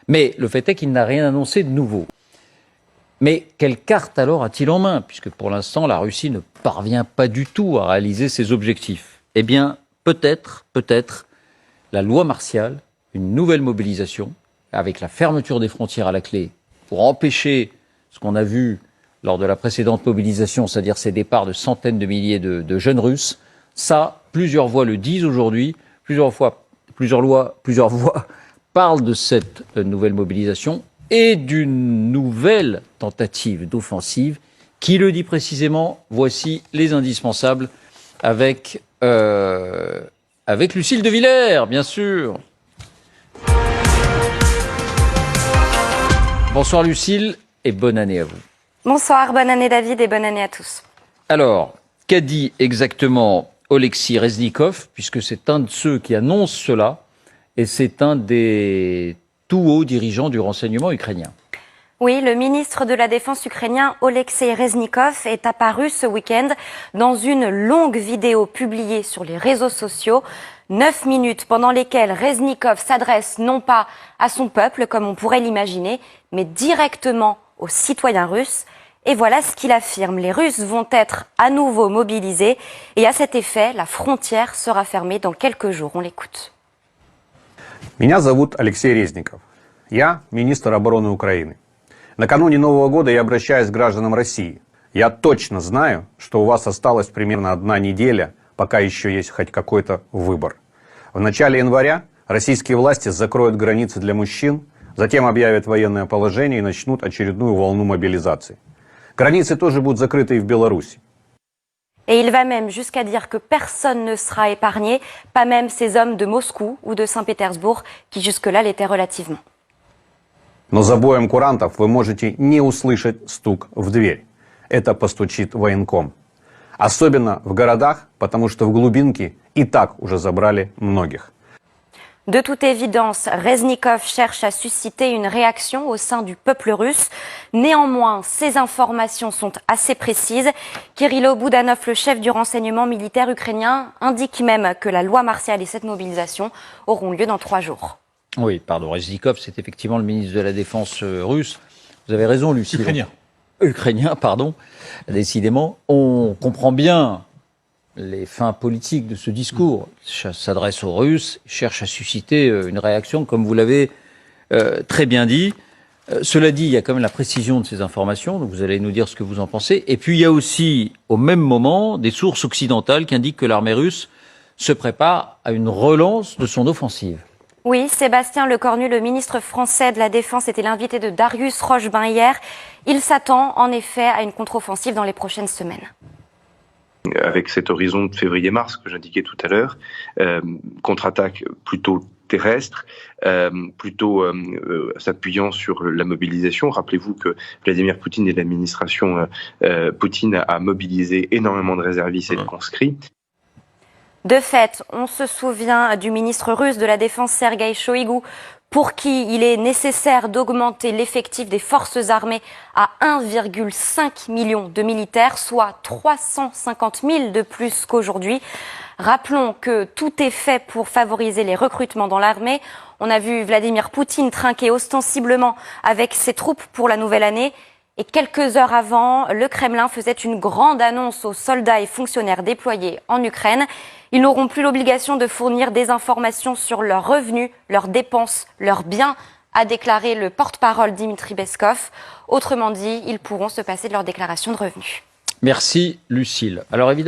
Mais le fait est qu'il n'a rien annoncé de nouveau. Mais quelle carte alors a-t-il en main? Puisque pour l'instant, la Russie ne parvient pas du tout à réaliser ses objectifs. Eh bien, peut-être, la loi martiale, une nouvelle mobilisation, avec la fermeture des frontières à la clé, pour empêcher ce qu'on a vu lors de la précédente mobilisation, c'est-à-dire ces départs de centaines de milliers de jeunes Russes. Ça, plusieurs voix le disent aujourd'hui, plusieurs voix parlent de cette nouvelle mobilisation et d'une nouvelle tentative d'offensive. Qui le dit précisément? Voici les indispensables avec Lucille de Villers, bien sûr. Bonsoir Lucille et bonne année à vous. Bonsoir, bonne année David et bonne année à tous. Alors, qu'a dit exactement Oleksiy Reznikov, puisque c'est un de ceux qui annoncent cela, et c'est un des tout hauts dirigeants du renseignement ukrainien. Oui, le ministre de la Défense ukrainien Oleksiy Reznikov est apparu ce week-end dans une longue vidéo publiée sur les réseaux sociaux. 9 minutes pendant lesquelles Reznikov s'adresse non pas à son peuple, comme on pourrait l'imaginer, mais directement aux citoyens russes. Et voilà ce qu'il affirme. Les Russes vont être à nouveau mobilisés et à cet effet, la frontière sera fermée dans quelques jours. On l'écoute. Меня зовут Алексей Резников. Я министр обороны Украины. Накануне Нового года я обращаюсь к гражданам России. Я точно знаю, что у вас осталась примерно 1 неделя, пока еще есть хоть какой-то выбор. В начале января российские власти закроют границы для мужчин, затем объявят военное положение и начнут очередную волну мобилизации. Границы тоже будут закрыты и в Беларуси. Et il va même jusqu'à dire que personne ne sera épargné, pas même ces hommes de Moscou ou de Saint-Pétersbourg qui jusque-là l'étaient relativement. Но за боем курантов вы можете не услышать стук в дверь. Это постучит военком. Особенно в городах, потому что в глубинке и так уже забрали многих. De toute évidence, Reznikov cherche à susciter une réaction au sein du peuple russe. Néanmoins, ces informations sont assez précises. Kirilo Boudanov, le chef du renseignement militaire ukrainien, indique même que la loi martiale et cette mobilisation auront lieu dans 3 jours. Oui, pardon, Reznikov, c'est effectivement le ministre de la Défense russe. Vous avez raison, Lucille. Ukrainien, pardon. Décidément, on comprend bien les fins politiques de ce discours. Il s'adresse aux Russes, cherche à susciter une réaction, comme vous l'avez très bien dit. Cela dit, il y a quand même la précision de ces informations, donc vous allez nous dire ce que vous en pensez. Et puis il y a aussi, au même moment, des sources occidentales qui indiquent que l'armée russe se prépare à une relance de son offensive. Oui, Sébastien Lecornu, le ministre français de la Défense, était l'invité de Darius Rochebain hier. Il s'attend en effet à une contre-offensive dans les prochaines semaines. Avec cet horizon de février-mars que j'indiquais tout à l'heure, contre-attaque plutôt terrestre, plutôt s'appuyant sur la mobilisation. Rappelez-vous que Vladimir Poutine et l'administration Poutine a mobilisé énormément de réservistes et de conscrits. De fait, on se souvient du ministre russe de la Défense Sergueï Shoïgu, pour qui il est nécessaire d'augmenter l'effectif des forces armées à 1,5 million de militaires, soit 350 000 de plus qu'aujourd'hui. Rappelons que tout est fait pour favoriser les recrutements dans l'armée. On a vu Vladimir Poutine trinquer ostensiblement avec ses troupes pour la nouvelle année. Et quelques heures avant, le Kremlin faisait une grande annonce aux soldats et fonctionnaires déployés en Ukraine. Ils n'auront plus l'obligation de fournir des informations sur leurs revenus, leurs dépenses, leurs biens, a déclaré le porte-parole Dmitri Peskov. Autrement dit, ils pourront se passer de leur déclaration de revenus. Merci Lucille. Alors évidemment,